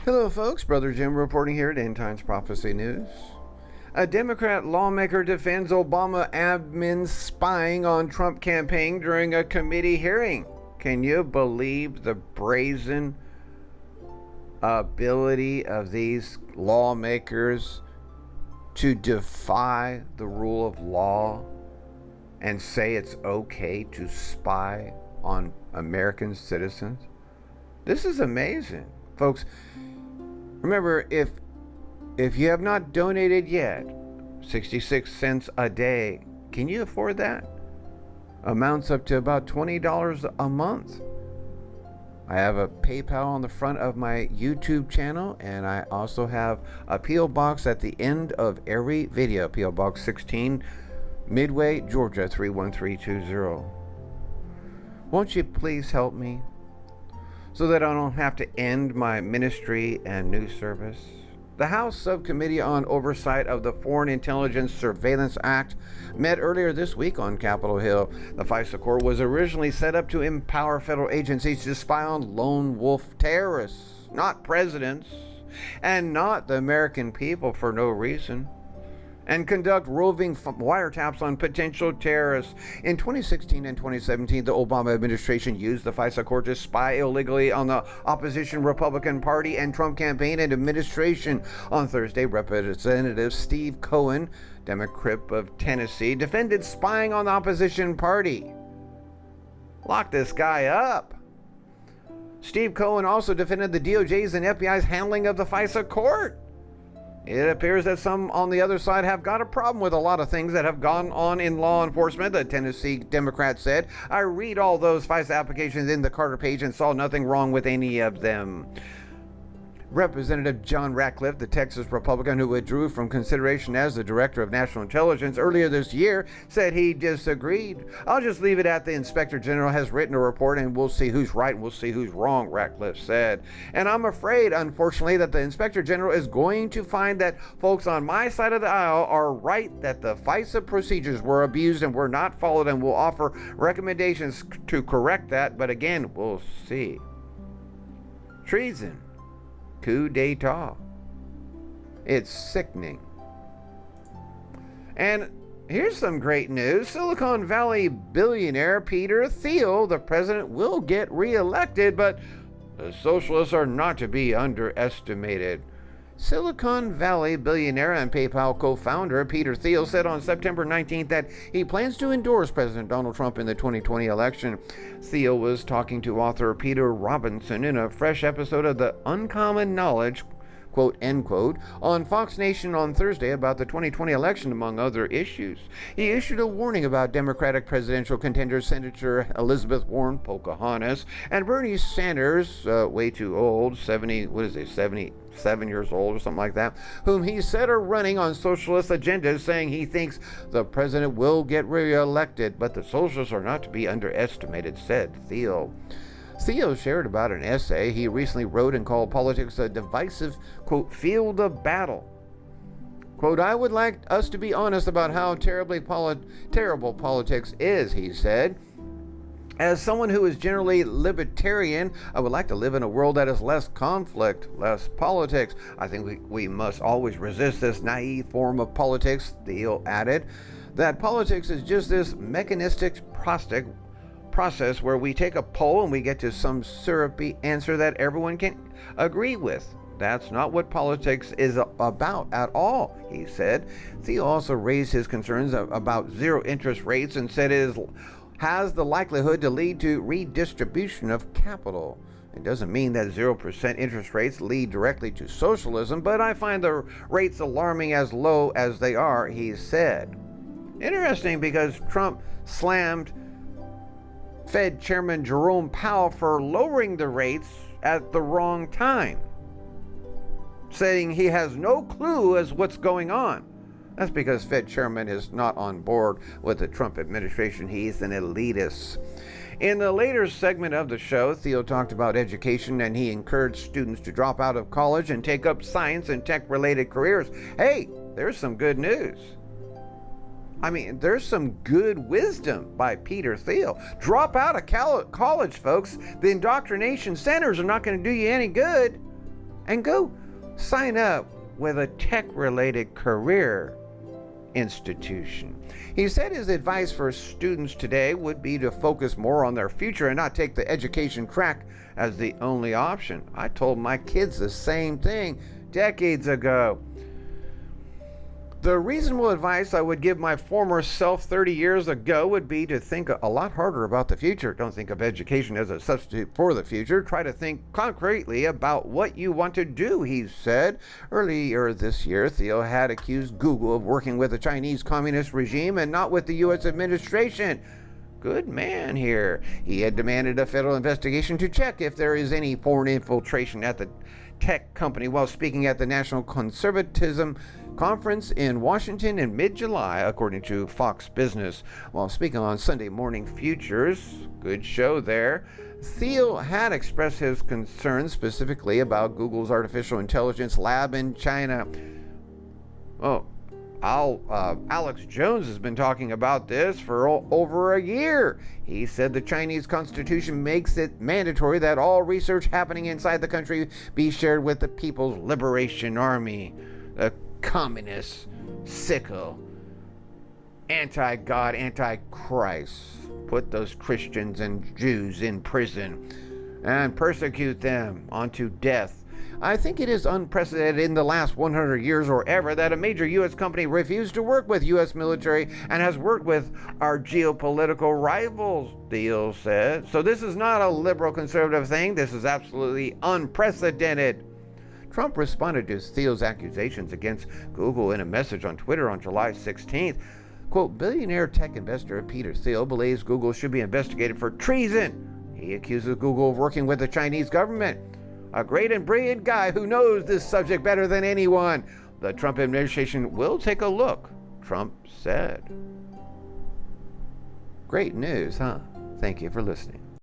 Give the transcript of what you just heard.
Hello folks, Brother Jim reporting here at End Times Prophecy News. A Democrat lawmaker defends Obama admin spying on Trump campaign during a committee hearing. Can you believe the brazen ability of these lawmakers to defy the rule of law and say it's okay to spy on American citizens? This is amazing. Folks, remember, if you have not donated yet, 66 cents a day, can you afford that? Amounts up to about $20 a month. I have a PayPal on the front of my YouTube channel, and I also have a P.O. Box at the end of every video. P.O. Box 16, Midway, Georgia 31320. Won't you please help me so that I don't have to end my ministry and news service? The House Subcommittee on Oversight of the Foreign Intelligence Surveillance Act met earlier this week on Capitol Hill. The FISA court was originally set up to empower federal agencies to spy on lone wolf terrorists, not presidents, and not the American people for no reason, and conduct roving wiretaps on potential terrorists. In 2016 and 2017, the Obama administration used the FISA court to spy illegally on the opposition Republican Party and Trump campaign and administration. On Thursday, Representative Steve Cohen, Democrat of Tennessee, defended spying on the opposition party. Lock this guy up. Steve Cohen also defended the DOJ's and FBI's handling of the FISA court. It appears that some on the other side have got a problem with a lot of things that have gone on in law enforcement, the Tennessee Democrat said. I read all those FISA applications in the Carter page and saw nothing wrong with any of them. Representative John Ratcliffe, the Texas Republican who withdrew from consideration as the Director of National Intelligence earlier this year, said he disagreed. I'll just leave it at the Inspector General has written a report and we'll see who's right and we'll see who's wrong, Ratcliffe said. And I'm afraid, unfortunately, that the Inspector General is going to find that folks on my side of the aisle are right, that the FISA procedures were abused and were not followed, and will offer recommendations to correct that. But again, we'll see. Treason. Coup d'etat. It's sickening. And here's some great news. Silicon Valley billionaire Peter Thiel, the president, will get reelected, but the socialists are not to be underestimated. Silicon Valley billionaire and PayPal co-founder Peter Thiel said on September 19th that he plans to endorse President Donald Trump in the 2020 election. Thiel was talking to author Peter Robinson in a fresh episode of The Uncommon Knowledge, quote, end quote, on Fox Nation on Thursday about the 2020 election, among other issues. He issued a warning about Democratic presidential contenders Senator Elizabeth Warren, Pocahontas, and Bernie Sanders, way too old, 77 years old or something like that, whom he said are running on socialist agendas, saying he thinks the president will get reelected, but the socialists are not to be underestimated, said Thiel. Thiel shared about an essay he recently wrote and called politics a divisive, quote, field of battle. Quote, I would like us to be honest about how terrible politics is, he said. As someone who is generally libertarian, I would like to live in a world that is less conflict, less politics. I think we must always resist this naive form of politics, Thiel added. That politics is just this mechanistic process where we take a poll and we get to some syrupy answer that everyone can agree with. That's not what politics is about at all, he said. Thiel also raised his concerns about zero interest rates and said it has the likelihood to lead to redistribution of capital. It doesn't mean that 0% interest rates lead directly to socialism, but I find the rates alarming as low as they are, he said. Interesting, because Trump slammed Fed Chairman Jerome Powell for lowering the rates at the wrong time, saying he has no clue as what's going on. That's because Fed Chairman is not on board with the Trump administration. He's an elitist. In the later segment of the show, Thiel talked about education, and he encouraged students to drop out of college and take up science and tech-related careers. Hey, there's some good news. I mean, there's some good wisdom by Peter Thiel. Drop out of college, folks. The indoctrination centers are not going to do you any good. and go sign up with a tech-related career institution. He said his advice for students today would be to focus more on their future and not take the education track as the only option. I told my kids the same thing decades ago. The reasonable advice I would give my former self 30 years ago would be to think a lot harder about the future. Don't think of education as a substitute for the future. Try to think concretely about what you want to do, he said. Earlier this year, Thiel had accused Google of working with the Chinese communist regime and not with the U.S. administration. Good man here. He had demanded a federal investigation to check if there is any foreign infiltration at the tech company while speaking at the National Conservatism Conference in Washington in mid-July, according to Fox Business. While speaking on Sunday Morning Futures, good show there, Thiel had expressed his concerns specifically about Google's artificial intelligence lab in China. Oh, Alex Jones has been talking about this for over a year. He said the Chinese constitution makes it mandatory that all research happening inside the country be shared with the People's Liberation Army. The communist, sicko, anti-God, anti-Christ. Put those Christians and Jews in prison and persecute them unto death. I think it is unprecedented in the last 100 years or ever that a major U.S. company refused to work with U.S. military and has worked with our geopolitical rivals, Thiel said. So this is not a liberal conservative thing. This is absolutely unprecedented. Trump responded to Thiel's accusations against Google in a message on Twitter on July 16th. Quote, billionaire tech investor Peter Thiel believes Google should be investigated for treason. He accuses Google of working with the Chinese government. A great and brilliant guy who knows this subject better than anyone. The Trump administration will take a look, Trump said. Great news, huh? Thank you for listening.